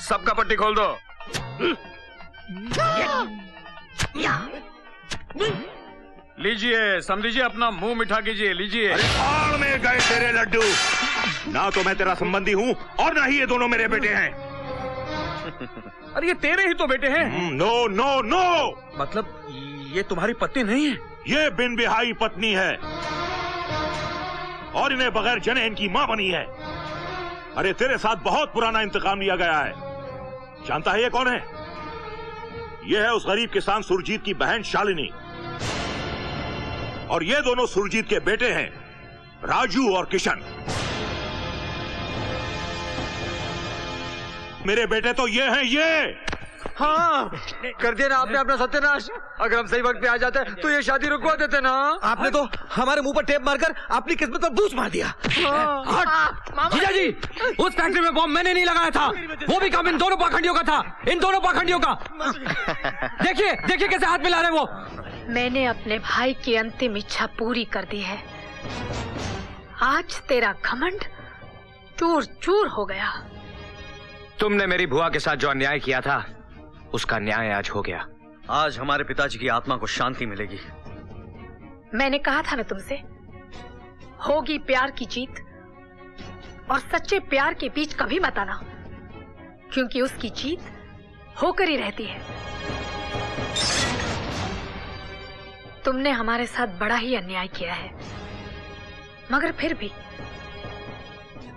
सबका पट्टी खोल दो। लीजिए, समझिए, अपना मुंह मीठा कीजिए, लीजिए। भाड़ में गए तेरे लड्डू। ना तो मैं तेरा संबंधी हूँ और ना ही ये दोनों मेरे बेटे हैं। अरे ये तेरे ही तो बेटे हैं। No no no. मतलब ये तुम्हारी पत्नी नहीं है? ये बिन बिहाई पत्नी है और इन्हें बगैर जने इनकी मां बनी है। अरे तेरे साथ बहुत पुराना इंतकाम लिया गया है। जानता है ये कौन है? ये है उस गरीब किसान सुरजीत की बहन शालिनी, और ये दोनों सुरजीत के बेटे हैं, राजू और किशन। मेरे बेटे तो ये हैं, ये। हाँ, कर दिया ना आपने अपना सत्यानाश। अगर हम सही वक्त पे आ जाते तो ये शादी रुकवा देते ना। आपने तो हमारे मुंह पर टेप मारकर अपनी किस्मत पर बूच मार दिया। जीजा जी, उस फैक्ट्री में बॉम्ब मैंने नहीं लगाया था, वो भी काम इन दोनों पाखंडियों का था, इन दोनों पाखंडियों का। देखिए देखिए कैसे हाथ मिला रहे वो। मैंने अपने भाई की अंतिम इच्छा पूरी कर दी है। आज तेरा घमंड चूर चूर हो गया। तुमने मेरी बुआ के साथ जो अन्याय किया था उसका न्याय आज हो गया। आज हमारे पिताजी की आत्मा को शांति मिलेगी। मैंने कहा था ना तुमसे, होगी प्यार की जीत, और सच्चे प्यार के बीच कभी मत आना, क्योंकि उसकी जीत होकर ही रहती है। तुमने हमारे साथ बड़ा ही अन्याय किया है, मगर फिर भी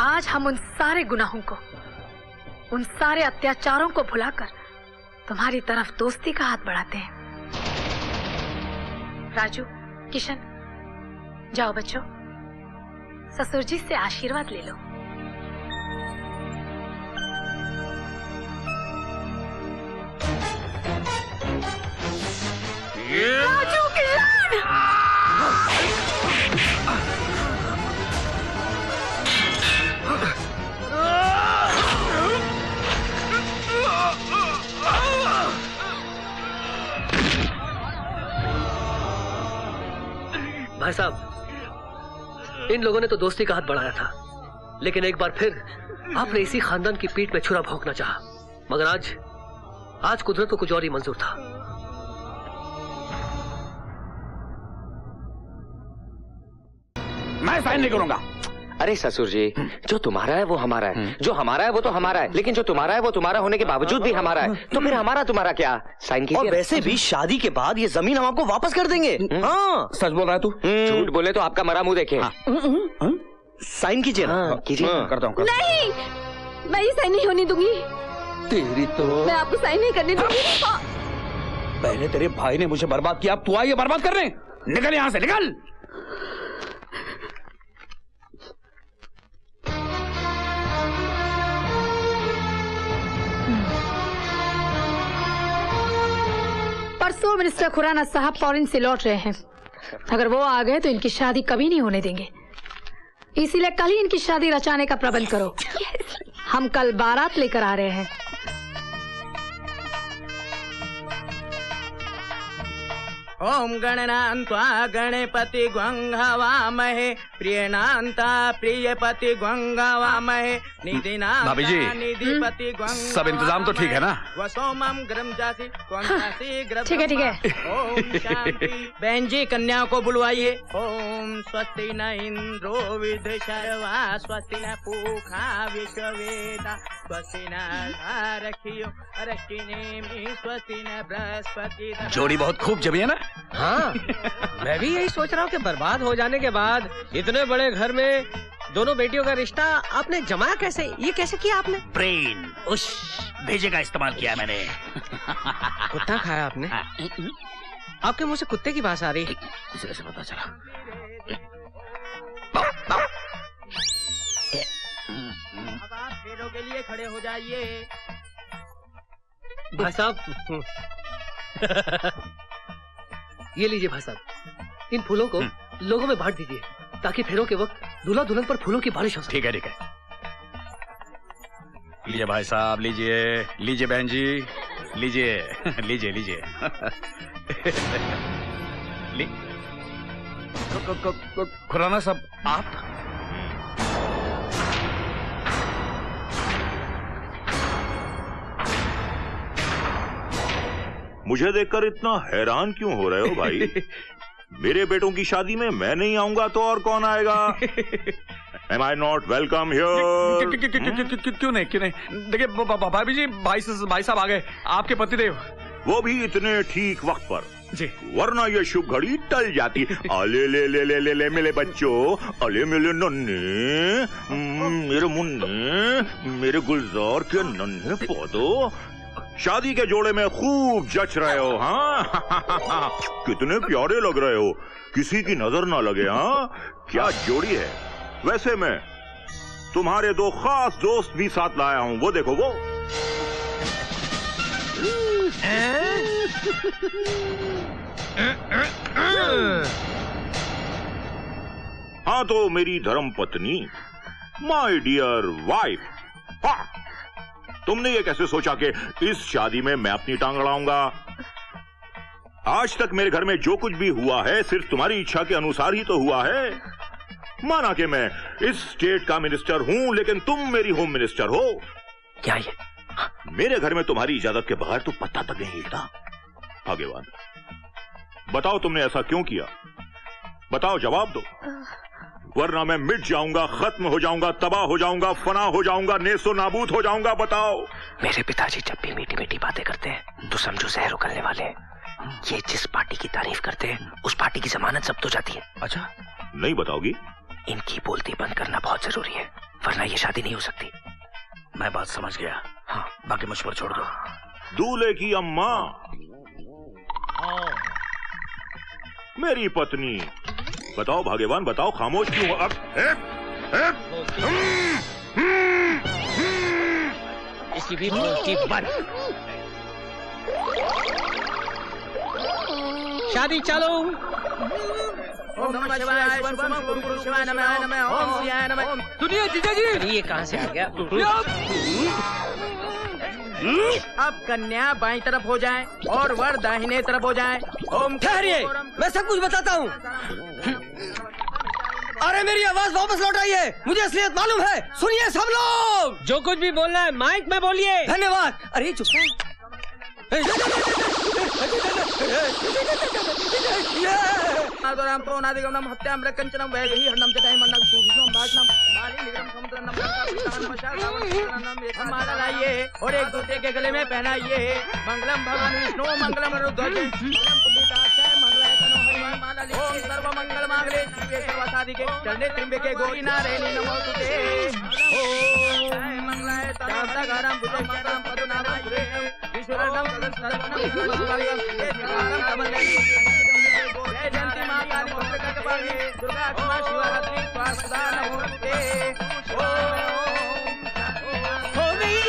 आज हम उन सारे गुनाहों को, उन सारे अत्याचारों को भुलाकर तुम्हारी तरफ दोस्ती का हाथ बढ़ाते हैं। राजू, किशन, जाओ बच्चों, ससुर जी से आशीर्वाद ले लो। राजू, किशन! भाई साहब, इन लोगों ने तो दोस्ती का हाथ बढ़ाया था, लेकिन एक बार फिर आपने इसी खानदान की पीठ में छुरा भोंकना चाहा। मगर आज कुदरत को कुछ और ही मंजूर था। मैं साइन नहीं करूंगा। अरे ससुर जी, जो तुम्हारा है वो हमारा है, जो हमारा है वो तो हमारा है, लेकिन जो तुम्हारा है वो तुम्हारा होने के बावजूद भी हमारा है, तो फिर हमारा तुम्हारा क्या? साइन कीजिए। और वैसे भी शादी के बाद ये जमीन हम आपको वापस कर देंगे। हाँ, सच बोल रहा है तू? झूठ बोले तो आपका मरा मुंह देखे। साइन कीजिए ना। कीजिए। करता हूँ। नहीं, मैं ये साइन नहीं होने दूंगी। तेरी तो मैं आपको साइन नहीं करने दूंगी। पहले तेरे भाई ने मुझे बर्बाद किया, अब तू आई है बर्बाद करने। निकल यहाँ से, निकल। परसों मिनिस्टर खुराना साहब फॉरेन से लौट रहे हैं। अगर वो आ गए तो इनकी शादी कभी नहीं होने देंगे, इसीलिए कल ही इनकी शादी रचाने का प्रबंध करो। हम कल बारात लेकर आ रहे हैं। ओम गणनान्त्वा गणपति गंगावामहे प्रियनान्ता प्रियपति गंगावामहे निधिना भाभी जी, निधिपति सब इंतजाम तो ठीक है ना? वसोमम ग्रम जासी क्वंतासी ग्रम। ठीक है। ओम शांति। बहन जी, कन्या को बुलवाइए। ओम स्वस्ति न इंद्रो विध शर्वा स्वस्ति न पूखा विश्ववेदा स्वस्ति न रखियो रक्षिनेमि स्वस्ति न बृहस्पति। जोड़ी बहुत खूब जमी है ना? हाँ, मैं भी यही सोच रहा हूँ कि बर्बाद हो जाने के बाद इतने बड़े घर में दोनों बेटियों का रिश्ता आपने जमाया कैसे? ये कैसे किया आपने? ब्रेन, उस भेजे का इस्तेमाल किया मैंने। कुत्ता खाया आपने? आपके मुंह से कुत्ते की बात आ रही। इसे कैसे पता चला? अब आप फेरों के लिए खड़े हो जाइए। भाई साहब, ये लीजिए भाई साहब, इन फूलों को लोगों में बांट दीजिए ताकि फेरों के वक्त दूल्हा दुल्हन पर फूलों की बारिश हो सके। ठीक है, ठीक है। लीजिए भाई साहब, लीजिए, लीजिए बहन जी, लीजिए लीजिए लीजिए। खुराना साहब, आप? मुझे देखकर इतना हैरान क्यों हो रहे हो भाई? मेरे बेटों की शादी में मैं नहीं आऊंगा तो और कौन आएगा? Am I not welcome here? क्यों नहीं देखिए भाभी जी, भाई साहब आ गए, आपके पतिदेव। वो भी इतने ठीक वक्त पर जी, वरना ये शुभ घड़ी टल जाती। अले ले ले ले ले ले मेरे बच्चों, अले मेरे नन्हे, मेरे मुन्ने, मेरे गुलजार के नन्हे पौधों, शादी के जोड़े में खूब जच रहे हो। हाँ कितने प्यारे लग रहे हो, किसी की नजर ना लगे। हाँ क्या जोड़ी है। वैसे मैं तुम्हारे दो खास दोस्त भी साथ लाया हूं, वो देखो वो। हाँ तो मेरी धर्म पत्नी, माय डियर वाइफ। हाँ, तुमने ये कैसे सोचा कि इस शादी में मैं अपनी टांग अड़ाऊंगा? आज तक मेरे घर में जो कुछ भी हुआ है सिर्फ तुम्हारी इच्छा के अनुसार ही तो हुआ है। माना कि मैं इस स्टेट का मिनिस्टर हूं, लेकिन तुम मेरी होम मिनिस्टर हो। क्या ये? मेरे घर में तुम्हारी इजाजत के बगैर तो पत्ता तक नहीं हिलता। भाग्यवान, बताओ तुमने ऐसा क्यों किया? बताओ, जवाब दो, वरना मैं मिट जाऊंगा, खत्म हो जाऊंगा, तबाह हो जाऊंगा, फना हो जाऊंगा, नेस्तो नाबूद हो जाऊंगा। बताओ। मेरे पिताजी जब भी मीठी मीठी बातें करते हैं तो समझो जहर उगलने वाले हैं। ये जिस पार्टी की तारीफ करते हैं उस पार्टी की जमानत जब्त हो जाती है। अच्छा, नहीं बताओगी? इनकी बोलती बंद करना बहुत जरूरी है, वरना ये शादी नहीं हो सकती। मैं बात समझ गया। हाँ, बाकी मुझ पर छोड़ दो। दूल्हे की अम्मा, मेरी पत्नी, बताओ भाग्यवान, बताओ, खामोश क्यों? अब इसकी भी बोलती बंद। शादी चालू। ओम नमः शिवाय, शिवम गुरु शिवाय नमः, नमः ओम शिवाय नमः। सुनिए जीजा जी, ये कहां से आ गया? अब कन्या बाईं तरफ हो जाए और वर दाहिने तरफ हो जाए। ओम। ठहरिए, मैं सब कुछ बताता हूँ। अरे मेरी आवाज वापस लौट आई है, मुझे असलियत मालूम है। सुनिए सब लोग, जो कुछ भी बोलना है माइक में बोलिए। धन्यवाद। अरे चुप राम तो नादिगम नम हत्याम रकंचनम वैदेही हरनम जटाय मंडक सूझनम भाषणम बाली निगम समुद्रनम नम हमारा लाइए और एक दूसरे के गले में पहनाइए। मंगलम भगवान विष्णु, मंगलम रुद्र, मंगलम पुण्डिताक्षय, मंगलाय तनो हनुमान माला लिखे। ओम सर्व मंगल मांगले शिवे सर्वसाधिके शरणे त्र्यंबके गौरी नारायणी नमोस्तुते। ओम मंगलाय तनो हनुमान भुजंगम पद्मनाभं सुरेशम विश्वरदं सर्वनम मंगलम देवारं कमलम। जय जयंती मां काली भद्रकाली दुर्गा क्षमा शिवरात्रि स्वास्ता नमोस्तुते। हो गई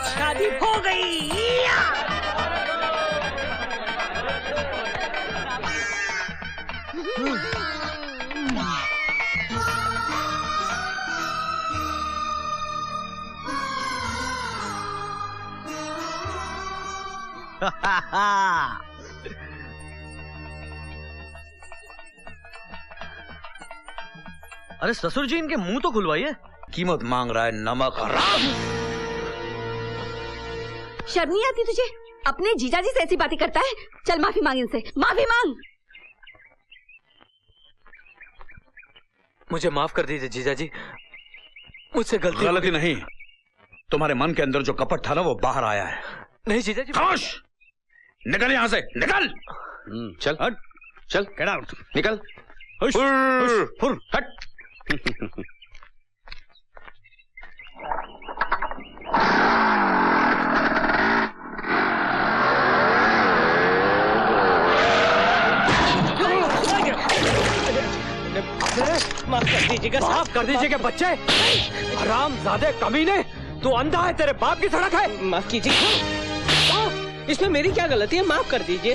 शादी, हो गई। अरे ससुर जी, इनके मुंह तो खुलवाइए। कीमत मांग रहा है नमक हराम। शर्म नहीं आती तुझे? अपने जीजाजी से ऐसी बातें करता है। चल माफी मांग इनसे, माफी मांग। मुझे माफ कर दीजिए जीजा जी, मुझसे गलती नहीं, तुम्हारे मन के अंदर जो कपट था ना वो बाहर आया है। नहीं जीजा जी। खामोश, निकल यहाँ से, निकल। चल हट, चल गेट आउट, निकल। हट। माफ कर दीजिएगा, माफ कर दीजिएगा बच्चे। हरामजादे कमीने, तू अंधा है, तेरे बाप की सड़क है। माफ कीजिए, इसमें मेरी क्या गलती है? माफ कर दीजिए।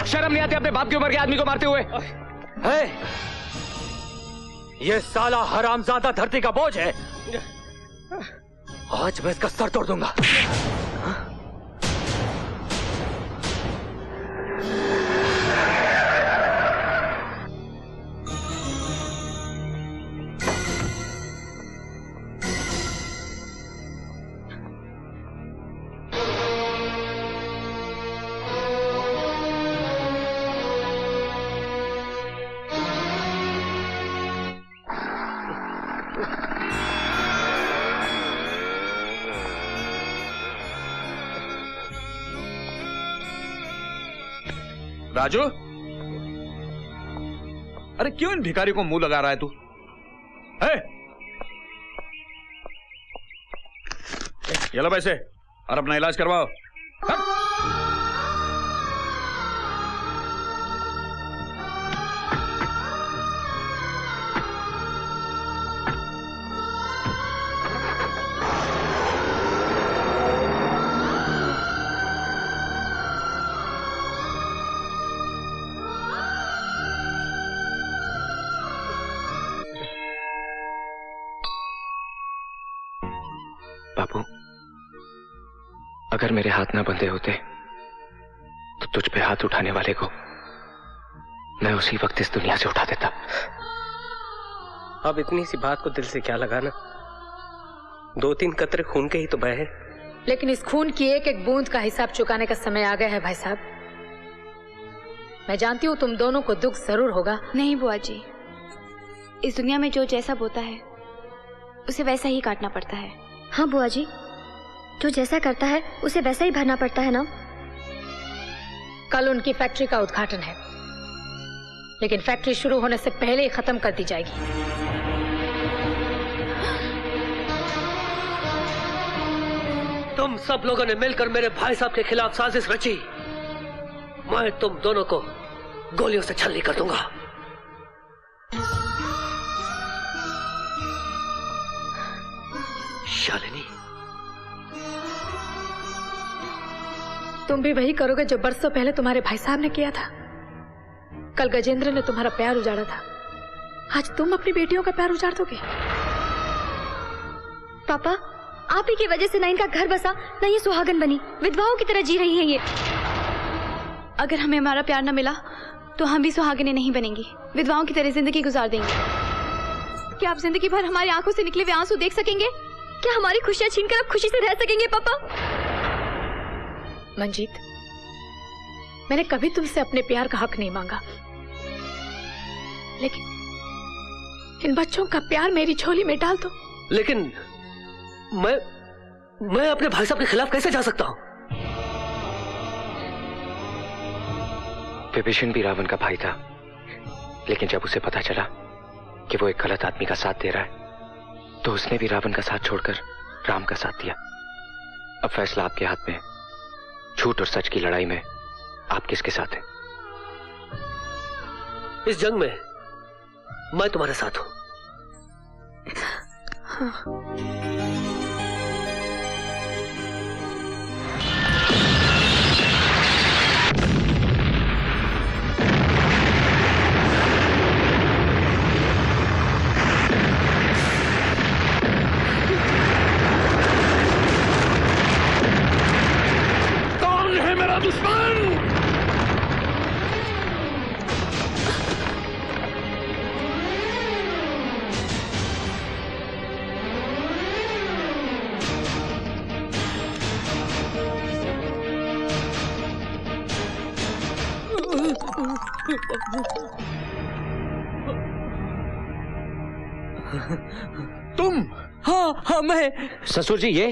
शर्म नहीं आती अपने बाप की उम्र के आदमी को मारते हुए? है, ये साला हरामजादा धरती का बोझ है। आज मैं इसका सर तोड़ दूंगा। राजू, अरे क्यों इन भिखारी को मुंह लगा रहा है तू? ये लो पैसे और अपना इलाज करवाओ। बाबू, अगर मेरे हाथ ना बंधे होते तो तुझ पे हाथ उठाने वाले को मैं उसी वक्त इस दुनिया से उठा देता। अब इतनी सी बात को दिल से क्या लगाना, 2-3 कतरे खून के ही तो बहे हैं। लेकिन इस खून की एक एक बूंद का हिसाब चुकाने का समय आ गया है भाई साहब। मैं जानती हूँ तुम दोनों को दुख जरूर होगा। नहीं बुआ जी, इस दुनिया में जो जैसा बोता है उसे वैसा ही काटना पड़ता है। हाँ बुआ जी, जो जैसा करता है उसे वैसा ही भरना पड़ता है ना। कल उनकी फैक्ट्री का उद्घाटन है, लेकिन फैक्ट्री शुरू होने से पहले ही खत्म कर दी जाएगी। तुम सब लोगों ने मिलकर मेरे भाई साहब के खिलाफ साजिश रची। मैं तुम दोनों को गोलियों से छलनी कर दूंगा। शालिनी, तुम भी वही करोगे जो बरसों पहले तुम्हारे भाई साहब ने किया था। कल गजेंद्र ने तुम्हारा प्यार उजाड़ा था, आज तुम अपनी बेटियों का प्यार उजाड़ दोगे। पापा, आप ही की वजह से ना इनका घर बसा, ना ये सुहागन बनी, विधवाओं की तरह जी रही हैं ये। अगर हमें हमारा प्यार न मिला तो हम भी सुहागनें नहीं बनेंगी, विधवाओं की तरह जिंदगी गुजार देंगे। क्या आप जिंदगी भर हमारी आंखों से निकले हुए आंसू देख सकेंगे? क्या हमारी खुशियां छीनकर आप खुशी से रह सकेंगे पापा? मंजीत, मैंने कभी तुमसे अपने प्यार का हक नहीं मांगा, लेकिन इन बच्चों का प्यार मेरी झोली में डाल दो। लेकिन मैं अपने भाई साहब के खिलाफ कैसे जा सकता हूं? विभीषण भी रावण का भाई था, लेकिन जब उसे पता चला कि वो एक गलत आदमी का साथ दे रहा है तो उसने भी रावण का साथ छोड़कर राम का साथ दिया। अब फैसला आपके हाथ में है। झूठ और सच की लड़ाई में आप किसके साथ हैं? इस जंग में मैं तुम्हारे साथ हूं। कौन है मेरा दुश्मन? तुम? हाँ मैं। ससुर जी, ये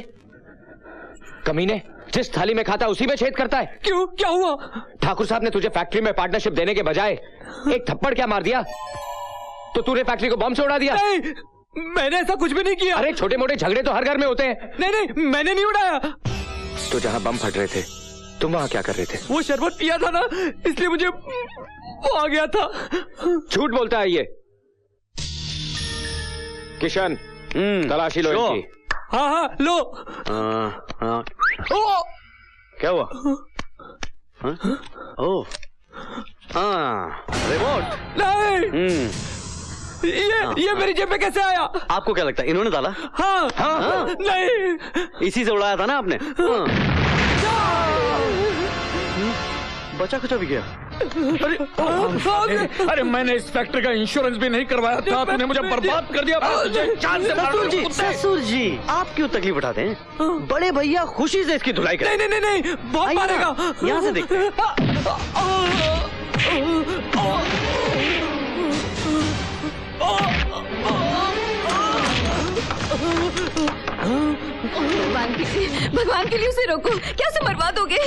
कमीने जिस थाली में खाता उसी में छेद करता है। क्यों, क्या हुआ? ठाकुर साहब ने तुझे फैक्ट्री में पार्टनरशिप देने के बजाय एक थप्पड़ क्या मार दिया, तो तूने फैक्ट्री को बम से उड़ा दिया। नहीं, मैंने ऐसा कुछ भी नहीं किया। अरे छोटे मोटे झगड़े तो हर घर में होते हैं। नहीं, मैंने नहीं उड़ाया। तो जहां बम फट रहे थे तुम वहां क्या कर रहे थे? वो शरबत पिया था ना, इसलिए मुझे वो आ गया था। झूठ बोलता है ये। किशन, तलाशी लो इनकी। हाँ, लो। क्या हुआ? ओह, रिमोट। नहीं, ये मेरी जेब में कैसे आया? आपको क्या लगता है इन्होंने डाला? हाँ, नहीं, इसी से उड़ाया था ना आपने? बचा कुचा भी गया। अरे मैंने इस फैक्ट्री का इंश्योरेंस भी नहीं करवाया था, तूने मुझे बर्बाद कर दिया। ससुर जी, आप क्यों तकलीफ उठाते हैं? बड़े भैया खुशी से इसकी धुलाई करें। नहीं, बहुत मारेगा। यहाँ से देखते हैं। भगवान के लिए उसे रोको, क्या उसे मरवा दोगे?